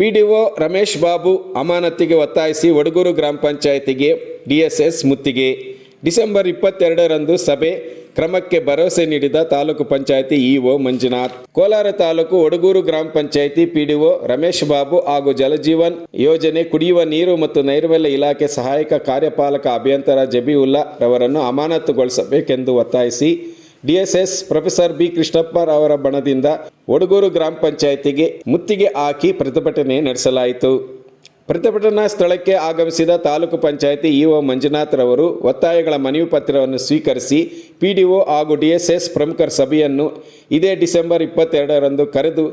PDO Ramesh Babu ಅಮಾನತಿಗೆ ಒತ್ತಾಯಿಸಿ ವಡಗೂರು ಗ್ರಾಮ ಪಂಚಾಯಿತಿಗೆ ಡಿಎಸ್ಎಸ್ ಮುತ್ತಿಗೆ. ಡಿಸೆಂಬರ್ 22ರಂದು ಸಭೆ ಕ್ರಮಕ್ಕೆ ಭರವಸೆ ನೀಡಿದ ತಾಲೂಕು ಪಂಚಾಯಿತಿ ಇಒ ಮಂಜುನಾಥ್. ಕೋಲಾರ ತಾಲೂಕು ವಡಗೂರು ಗ್ರಾಮ ಪಂಚಾಯಿತಿ ಪಿಡಿಒ ರಮೇಶ್ ಬಾಬು ಹಾಗೂ ಜಲಜೀವನ್ ಯೋಜನೆ ಕುಡಿಯುವ ನೀರು ಮತ್ತು ನೈರ್ಮಲ್ಯ ಇಲಾಖೆ ಸಹಾಯಕ ಕಾರ್ಯಪಾಲಕ ಅಭಿಯಂತರ ಜಬೀವುಲ್ಲಾ ರವರನ್ನು ಅಮಾನತುಗೊಳಿಸಬೇಕೆಂದು ಒತ್ತಾಯಿಸಿ ಡಿಎಸ್ಎಸ್ ಪ್ರೊಫೆಸರ್ ಬಿ ಕೃಷ್ಣಪ್ಪರವರ ಬಣದಿಂದ ವಡಗೂರು ಗ್ರಾಮ ಪಂಚಾಯಿತಿಗೆ ಮುತ್ತಿಗೆ ಹಾಕಿ ಪ್ರತಿಭಟನೆ ನಡೆಸಲಾಯಿತು. ಪ್ರತಿಭಟನಾ ಸ್ಥಳಕ್ಕೆ ಆಗಮಿಸಿದ ತಾಲೂಕು ಪಂಚಾಯಿತಿ ಇಒ ಮಂಜುನಾಥ್ ರವರು ಒತ್ತಾಯಗಳ ಮನವಿ ಪತ್ರವನ್ನು ಸ್ವೀಕರಿಸಿ ಪಿಡಿಒ ಹಾಗೂ ಡಿಎಸ್ಎಸ್ ಪ್ರಮುಖರ ಸಭೆಯನ್ನು ಇದೇ ಡಿಸೆಂಬರ್ 22ರಂದು ಕರೆದು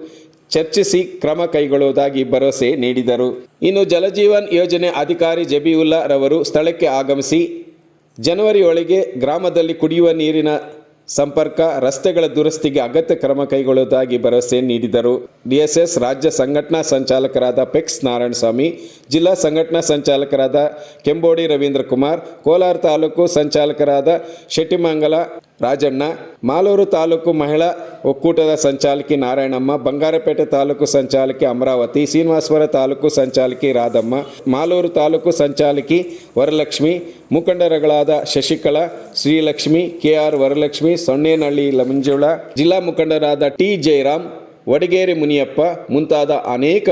ಚರ್ಚಿಸಿ ಕ್ರಮ ಕೈಗೊಳ್ಳುವುದಾಗಿ ಭರವಸೆ ನೀಡಿದರು. ಇನ್ನು ಜಲಜೀವನ್ ಯೋಜನೆ ಅಧಿಕಾರಿ ಜಬೀವುಲ್ಲಾ ರವರು ಸ್ಥಳಕ್ಕೆ ಆಗಮಿಸಿ ಜನವರಿ ಒಳಗೆ ಗ್ರಾಮದಲ್ಲಿ ಕುಡಿಯುವ ನೀರಿನ ಸಂಪರ್ಕ ರಸ್ತೆಗಳ ದುರಸ್ತಿಗೆ ಅಗತ್ಯ ಕ್ರಮ ಕೈಗೊಳ್ಳುವುದಾಗಿ ಭರವಸೆ ನೀಡಿದರು. ಡಿಎಸ್ಎಸ್ ರಾಜ್ಯ ಸಂಘಟನಾ ಸಂಚಾಲಕರಾದ ಪೆಕ್ಸ್ ನಾರಾಯಣಸ್ವಾಮಿ, ಜಿಲ್ಲಾ ಸಂಘಟನಾ ಸಂಚಾಲಕರಾದ ಕೆಂಬೋಡಿ ರವೀಂದ್ರ ಕುಮಾರ್, ಕೋಲಾರ ತಾಲೂಕು ಸಂಚಾಲಕರಾದ ಶೆಟ್ಟಿಮಂಗಲ ರಾಜಣ್ಣ, ಮಾಲೂರು ತಾಲೂಕು ಮಹಿಳಾ ಒಕ್ಕೂಟದ ಸಂಚಾಲಕಿ ನಾರಾಯಣಮ್ಮ, ಬಂಗಾರಪೇಟೆ ತಾಲೂಕು ಸಂಚಾಲಕಿ ಅಮರಾವತಿ, ಶ್ರೀನಿವಾಸಪುರ ತಾಲೂಕು ಸಂಚಾಲಕಿ ರಾಧಮ್ಮ, ಮಾಲೂರು ತಾಲೂಕು ಸಂಚಾಲಕಿ ವರಲಕ್ಷ್ಮಿ, ಮುಖಂಡರುಗಳಾದ ಶಶಿಕಲಾ, ಶ್ರೀಲಕ್ಷ್ಮಿ, ಕೆಆರ್ ವರಲಕ್ಷ್ಮಿ, ಸೊನ್ನೇನಹಳ್ಳಿ ಮಂಜುಳಾ, ಜಿಲ್ಲಾ ಮುಖಂಡರಾದ ಟಿ ಜಯರಾಮ್, ವಡಗೇರಿ ಮುನಿಯಪ್ಪ ಮುಂತಾದ ಅನೇಕ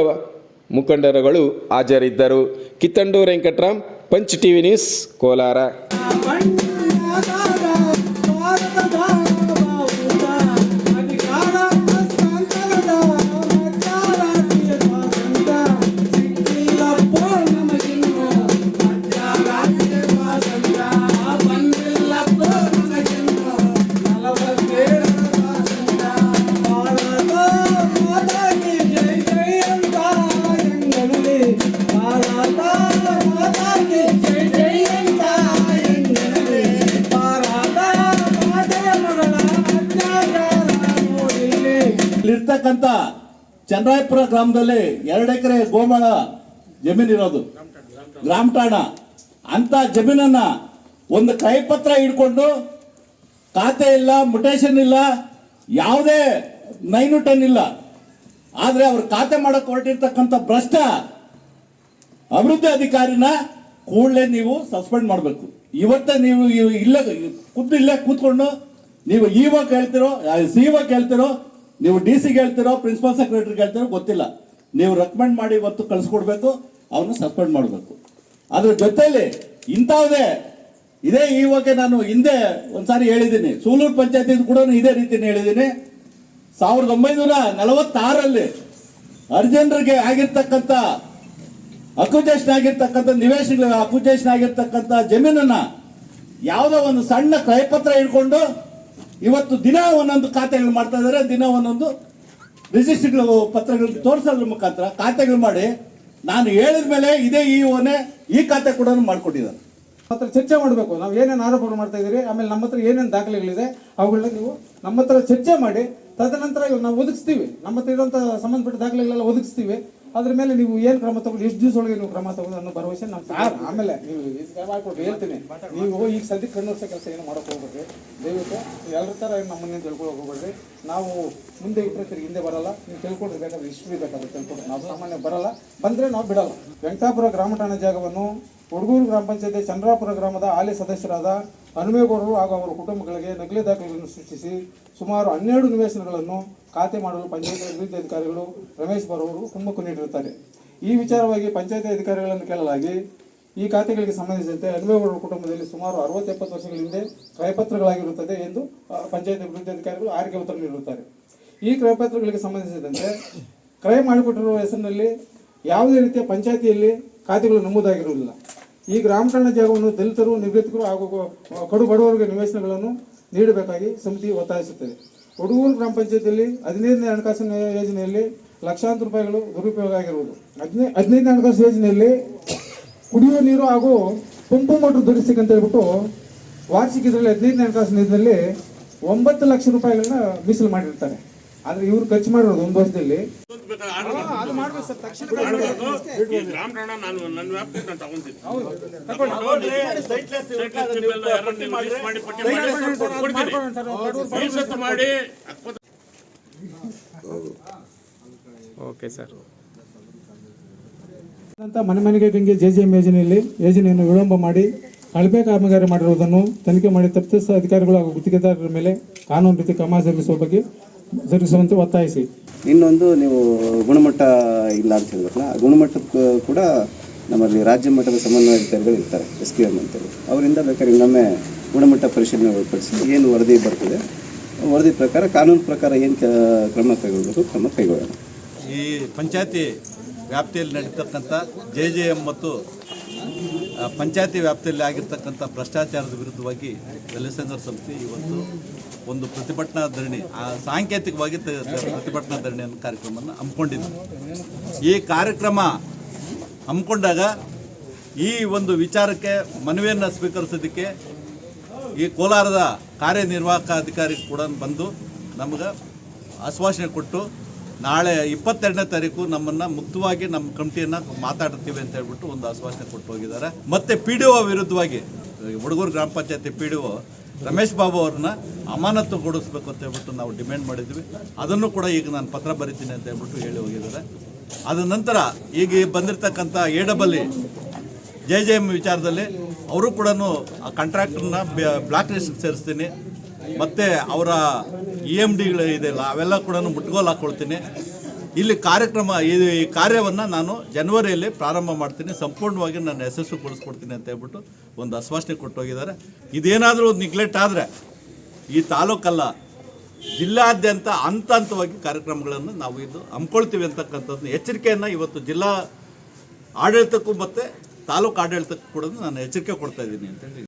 ಮುಖಂಡರುಗಳು ಹಾಜರಿದ್ದರು. Kittanduru Venkataram, Punch TV news, Kolar. ಇರ್ತಕ್ಕಂಥ ಚಂದ್ರಾಯಪುರ ಗ್ರಾಮದಲ್ಲಿ 2 ಎಕರೆ ಗೋಮಾಳ ಜಮೀನಿರೋದು ಗ್ರಾಮ ಠಾಣ ಅಂತ ಜಮೀನನ್ನ ಒಂದು ಕೈಪತ್ರ ಹಿಡ್ಕೊಂಡು ಖಾತೆ ಇಲ್ಲ, ಮುಟೇಶನ್ ಇಲ್ಲ, ಯಾವುದೇ ನೈನುಟನ್ ಇಲ್ಲ. ಆದ್ರೆ ಅವ್ರು ಖಾತೆ ಮಾಡಕ್ ಹೊರಟಿರ್ತಕ್ಕಂಥ ಭ್ರಷ್ಟ ಅಭಿವೃದ್ಧಿ ಅಧಿಕಾರಿನ ಕೂಡಲೇ ನೀವು ಸಸ್ಪೆಂಡ್ ಮಾಡಬೇಕು. ಇವತ್ತೇ ನೀವು ಇಲ್ಲೇ ಕೂತ್ಕೊಂಡು ನೀವು ಇಒ ಕೇಳ್ತಿರೋ, ಸಿಇಒ ಕೇಳ್ತಿರೋ, ನೀವು ಡಿಸಿ ಹೇಳ್ತಿರೋ, ಪ್ರಿನ್ಸಿಪಲ್ ಸೆಕ್ರೆಟರಿ ಹೇಳ್ತಿರೋ ಗೊತ್ತಿಲ್ಲ. ನೀವು ರೆಕಮೆಂಡ್ ಮಾಡಿ ಇವತ್ತು ಕಳಿಸ್ಕೊಡ್ಬೇಕು, ಅವನ್ನ ಸಸ್ಪೆಂಡ್ ಮಾಡಬೇಕು. ಅದ್ರ ಜೊತೆಯಲ್ಲಿ ಇಂಥವುದೇ ಇದೇ ಇವಾಗ ನಾನು ಹಿಂದೆ ಒಂದ್ಸಾರಿ ಹೇಳಿದ್ದೀನಿ, ಸೂಲೂರು ಪಂಚಾಯತಿ ಕೂಡ ಇದೇ ರೀತಿನೇ ಹೇಳಿದ್ದೀನಿ. 1946ರಲ್ಲಿ ಅರ್ಜೆಂಟ್ರಿಗೆ ಆಗಿರ್ತಕ್ಕಂಥ ಅಕ್ಯುಜೇಷನ್ ಆಗಿರ್ತಕ್ಕಂಥ ನಿವೇಶನಗಳ ಅಕ್ಯುಜೇಷನ್ ಆಗಿರ್ತಕ್ಕಂಥ ಜಮೀನನ್ನ ಯಾವುದೋ ಒಂದು ಸಣ್ಣ ಕೈಪತ್ರ ಹಿಡ್ಕೊಂಡು ಇವತ್ತು ದಿನ ಒಂದೊಂದು ಖಾತೆಗಳು ಮಾಡ್ತಾ ಇದ್ದಾರೆ. ದಿನ ಒಂದೊಂದು ರಿಜಿಸ್ಟ್ರಿಗಳು ಪತ್ರಗಳು ತೋರಿಸೋದ್ರ ಮುಖಾಂತರ ಖಾತೆಗಳು ಮಾಡಿ ನಾನು ಹೇಳಿದ ಮೇಲೆ ಇದೇ ಇಒನೇ ಈ ಖಾತೆ ಕೂಡ ಮಾಡ್ಕೊಟ್ಟಿದ್ದಾರೆ. ಹತ್ರ ಚರ್ಚೆ ಮಾಡಬೇಕು. ನಾವು ಏನೇನು ಆರೋಪಗಳು ಮಾಡ್ತಾ ಇದ್ದೀರಿ, ಆಮೇಲೆ ನಮ್ಮ ಹತ್ರ ಏನೇನು ದಾಖಲೆಗಳಿದೆ ಅವುಗಳನ್ನ ನೀವು ನಮ್ಮ ಹತ್ರ ಚರ್ಚೆ ಮಾಡಿ ತದನಂತರ ನಾವು ಒದಗಿಸ್ತೀವಿ. ನಮ್ಮ ಹತ್ರ ಇರುವಂಥ ಸಂಬಂಧಪಟ್ಟ ದಾಖಲೆಗಳೆಲ್ಲ ಒದಗಿಸ್ತೀವಿ. ಅದ್ರ ಮೇಲೆ ನೀವು ಏನು ಕ್ರಮ ತಗೊಂಡು ಎಷ್ಟು ದಿವಸ ಒಳಗೆ ನೀವು ಕ್ರಮ ತಗೊಂಡು ಅನ್ನೋ ಭರವಸೆ ನಮ್ಮ ಸಾರ್. ಆಮೇಲೆ ನೀವು ಮಾಡ್ಕೊಟ್ಟು ಹೇಳ್ತೀನಿ, ನೀವು ಈಗ ಸದ್ಯಕ್ಕೆ ಕಣ್ಣೋರ್ಸೋ ಕೆಲಸ ಏನು ಮಾಡೋಕೆ ಹೋಗ್ಬೇಡ್ರಿ. ದಯವಿಟ್ಟು ಎಲ್ಲರ ಥರ ನಮ್ಮನ್ನೇನು ತಿಳ್ಕೊಳಕ್ಕೆ ಹೋಗ್ಬೇಡ್ರಿ. ನಾವು ಮುಂದೆ ಇಟ್ಟರೆ ತಿರುಗಿ ಹಿಂದೆ ಬರಲ್ಲ. ನೀವು ತಿಳ್ಕೊಂಡ್ರೆ ಬೇಕಾದ್ರೆ ಹಿಸ್ಟ್ರಿ ಬೇಕಾದ್ರೆ ತಿಳ್ಕೊಂಡ್ರೆ ನಾವು ಸಾಮಾನ್ಯ ಬರಲ್ಲ, ಬಂದರೆ ನಾವು ಬಿಡಲ್ಲ. ವೆಂಕಟಾಪುರ ಗ್ರಾಮ ಠಾಣಾ ಜಾಗವನ್ನು ವಡಗೂರು ಗ್ರಾಮ ಪಂಚಾಯತಿ ಚಂದ್ರಾಪುರ ಗ್ರಾಮದ ಹಾಲಿ ಸದಸ್ಯರಾದ ಹನುಮೇಗೌಡರು ಹಾಗೂ ಅವರ ಕುಟುಂಬಗಳಿಗೆ ನಕಲಿ ದಾಖಲೆಗಳನ್ನು ಸೃಷ್ಟಿಸಿ ಸುಮಾರು 12 ನಿವೇಶನಗಳನ್ನು ಖಾತೆ ಮಾಡಲು ಪಂಚಾಯತ್ ಅಭಿವೃದ್ಧಿ ಅಧಿಕಾರಿಗಳು ರಮೇಶ್ ಬರವರು ಕುಮ್ಮಕ್ಕು ನೀಡಿರುತ್ತಾರೆ. ಈ ವಿಚಾರವಾಗಿ ಪಂಚಾಯತಿ ಅಧಿಕಾರಿಗಳನ್ನು ಕೇಳಲಾಗಿ ಈ ಖಾತೆಗಳಿಗೆ ಸಂಬಂಧಿಸಿದಂತೆ ಹನುಮೇಗೌಡರ ಕುಟುಂಬದಲ್ಲಿ ಸುಮಾರು 60-70 ವರ್ಷಗಳ ಹಿಂದೆ ಕ್ರಯಪತ್ರಗಳಾಗಿರುತ್ತದೆ ಎಂದು ಪಂಚಾಯತ್ ಅಭಿವೃದ್ಧಿ ಅಧಿಕಾರಿಗಳು ಆಯ್ಕೆ ಉತ್ತರ ನೀಡಿರುತ್ತಾರೆ. ಈ ಕ್ರಯಪತ್ರಗಳಿಗೆ ಸಂಬಂಧಿಸಿದಂತೆ ಕ್ರಯ ಮಾಡಿಕೊಟ್ಟಿರುವ ಹೆಸರಿನಲ್ಲಿ ಯಾವುದೇ ರೀತಿಯ ಪಂಚಾಯತಿಯಲ್ಲಿ ಖಾತೆಗಳು ನಮೂದಾಗಿರುವುದಿಲ್ಲ. ಈ ಗ್ರಾಮ ಠಾಣಾ ಜಾಗವನ್ನು ದಲಿತರು, ನಿರ್ಗತಿಕರು ಹಾಗೂ ಕಡು ಬಡವರಿಗೆ ನಿವೇಶನಗಳನ್ನು ನೀಡಬೇಕಾಗಿ ಸಮಿತಿ ಒತ್ತಾಯಿಸುತ್ತದೆ. ವಡಗೂರು ಗ್ರಾಮ ಪಂಚಾಯತಿಯಲ್ಲಿ 15ನೇ ಹಣಕಾಸಿನ ಯೋಜನೆಯಲ್ಲಿ ಲಕ್ಷಾಂತರ ರೂಪಾಯಿಗಳು ದುರುಪಯೋಗ ಆಗಿರುವುದು. 15ನೇ ಹಣಕಾಸು ಯೋಜನೆಯಲ್ಲಿ ಕುಡಿಯುವ ನೀರು ಹಾಗೂ ಪಂಪು ಮೋಟರ್ ದುರಸ್ತಿಗೆ ಅಂತ ಹೇಳ್ಬಿಟ್ಟು ವಾರ್ಷಿಕ ಇದರಲ್ಲಿ 15ನೇ ಹಣಕಾಸಿನ ಯೋಜನೆಯಲ್ಲಿ 9 ಲಕ್ಷ ರೂಪಾಯಿಗಳನ್ನ ಮೀಸಲು ಮಾಡಿರ್ತಾರೆ. ಆದರೆ ಇವರು ಖರ್ಚು ಮಾಡಿರೋದು 1 ವರ್ಷದಲ್ಲಿ ಓಕೆ ಸರ್. ಅಂತ ಮನೆ ಮನೆಗೆ ಗಂಗೆ JJM ಯೋಜನೆಯನ್ನು ವಿಳಂಬ ಮಾಡಿ ಕಳಪೆ ಕಾಮಗಾರಿ ಮಾಡಿರುವುದನ್ನು ತನಿಖೆ ಮಾಡಿ ತಪ್ಪಿತ ಅಧಿಕಾರಿಗಳು ಹಾಗೂ ಗುತ್ತಿಗೆದಾರರ ಮೇಲೆ ಕಾನೂನು ರೀತಿ ಕ್ರಮ ಜರುಗಿಸುವಂತೆ ಒತ್ತಾಯಿಸಿ. ಇನ್ನೊಂದು ನೀವು ಗುಣಮಟ್ಟ ಇಲ್ಲ ಅಂತ ಹೇಳಿದ್ರಲ್ಲ, ಗುಣಮಟ್ಟಕ್ಕೂ ಕೂಡ ನಮ್ಮಲ್ಲಿ ರಾಜ್ಯ ಮಟ್ಟದ ಸಮನ್ವಯಾಧಿಕಾರಿಗಳು ಇರ್ತಾರೆ, SQM ಅಂತೇಳಿ. ಅವರಿಂದ ಬೇಕಾದ್ರೆ ಇನ್ನೊಮ್ಮೆ ಗುಣಮಟ್ಟ ಪರಿಶೀಲನೆ ಒಳಪಡಿಸಿ ಏನು ವರದಿ ಬರ್ತದೆ ವರದಿ ಪ್ರಕಾರ ಕಾನೂನು ಪ್ರಕಾರ ಏನು ಕ್ರಮ ಕೈಗೊಳ್ಳಬೇಕು ಕ್ರಮ ಕೈಗೊಳ್ಳೋಣ. ಈ ಪಂಚಾಯತಿ ವ್ಯಾಪ್ತಿಯಲ್ಲಿ ನಡೀತಕ್ಕಂಥ JJM ಮತ್ತು ಪಂಚಾಯತಿ ವ್ಯಾಪ್ತಿಯಲ್ಲಿ ಆಗಿರ್ತಕ್ಕಂಥ ಭ್ರಷ್ಟಾಚಾರದ ವಿರುದ್ಧವಾಗಿ ದಲಿತ ಸಂಘರ್ಷ ಸಮಿತಿ ಇವತ್ತು ಒಂದು ಪ್ರತಿಭಟನಾ ಧರಣಿ, ಸಾಂಕೇತಿಕವಾಗಿ ಪ್ರತಿಭಟನಾ ಧರಣಿಯನ್ನು ಕಾರ್ಯಕ್ರಮವನ್ನು ಹಮ್ಮಿಕೊಂಡಿದ್ದೆ. ಈ ಕಾರ್ಯಕ್ರಮ ಹಮ್ಮಿಕೊಂಡಾಗ ಈ ಒಂದು ವಿಚಾರಕ್ಕೆ ಮನವಿಯನ್ನು ಸ್ವೀಕರಿಸೋದಕ್ಕೆ ಈ ಕೋಲಾರದ ಕಾರ್ಯನಿರ್ವಾಹಕ ಅಧಿಕಾರಿ ಕೂಡ ಬಂದು ನಮಗೆ ಆಶ್ವಾಸನೆ ಕೊಟ್ಟು ನಾಳೆ 22ನೇ ತಾರೀಕು ನಮ್ಮನ್ನು ಮುಕ್ತವಾಗಿ ನಮ್ಮ ಕಮಿಟಿಯನ್ನು ಮಾತಾಡ್ತೀವಿ ಅಂತ ಹೇಳ್ಬಿಟ್ಟು ಒಂದು ಆಶ್ವಾಸನೆ ಕೊಟ್ಟು ಹೋಗಿದ್ದಾರೆ. ಮತ್ತು PDO ವಿರುದ್ಧವಾಗಿ ಹುಡುಗೂರು ಗ್ರಾಮ ಪಂಚಾಯತಿ PDO ರಮೇಶ್ ಬಾಬು ಅವ್ರನ್ನ ಅಮಾನತುಗೊಳಿಸ್ಬೇಕು ಅಂತ ಹೇಳ್ಬಿಟ್ಟು ನಾವು ಡಿಮ್ಯಾಂಡ್ ಮಾಡಿದ್ವಿ. ಅದನ್ನು ಕೂಡ ಈಗ ನಾನು ಪತ್ರ ಬರಿತೀನಿ ಅಂತ ಹೇಳ್ಬಿಟ್ಟು ಹೇಳಿ ಹೋಗಿದ್ದಾರೆ. ಅದ ನಂತರ ಈಗ ಬಂದಿರತಕ್ಕಂಥ AEE JJM ವಿಚಾರದಲ್ಲಿ ಅವರು ಕೂಡ ಆ ಕಾಂಟ್ರಾಕ್ಟರ್ನ ಬ್ಲಾಕ್ ಲಿಸ್ಟ್ಗೆ ಸೇರಿಸ್ತೀನಿ, ಮತ್ತು ಅವರ EMDಗಳು ಇದೆಯಲ್ಲ ಅವೆಲ್ಲ ಕೂಡ ಮುಟ್ಗೋಲು ಹಾಕ್ಕೊಳ್ತೀನಿ. ಇಲ್ಲಿ ಈ ಕಾರ್ಯವನ್ನು ನಾನು ಜನವರಿಯಲ್ಲಿ ಪ್ರಾರಂಭ ಮಾಡ್ತೀನಿ, ಸಂಪೂರ್ಣವಾಗಿ ನಾನು ಯಶಸ್ವಿಗೊಳಿಸ್ಕೊಡ್ತೀನಿ ಅಂತ ಹೇಳ್ಬಿಟ್ಟು ಒಂದು ಆಶ್ವಾಸನೆ ಕೊಟ್ಟು ಹೋಗಿದ್ದಾರೆ. ಇದೇನಾದರೂ ನಿಗ್ಲೆಕ್ಟ್ ಆದರೆ ಈ ತಾಲೂಕಲ್ಲ ಜಿಲ್ಲಾದ್ಯಂತ ಹಂತ ಹಂತವಾಗಿ ಕಾರ್ಯಕ್ರಮಗಳನ್ನು ನಾವು ಇದು ಹಮ್ಮಿಕೊಳ್ತೀವಿ ಅಂತಕ್ಕಂಥದ್ದು ಎಚ್ಚರಿಕೆಯನ್ನು ಇವತ್ತು ಜಿಲ್ಲಾ ಆಡಳಿತಕ್ಕೂ ಮತ್ತು ತಾಲೂಕು ಆಡಳಿತಕ್ಕೂ ಕೂಡ ನಾನು ಎಚ್ಚರಿಕೆ ಕೊಡ್ತಾ ಇದ್ದೀನಿ ಅಂತೇಳಿ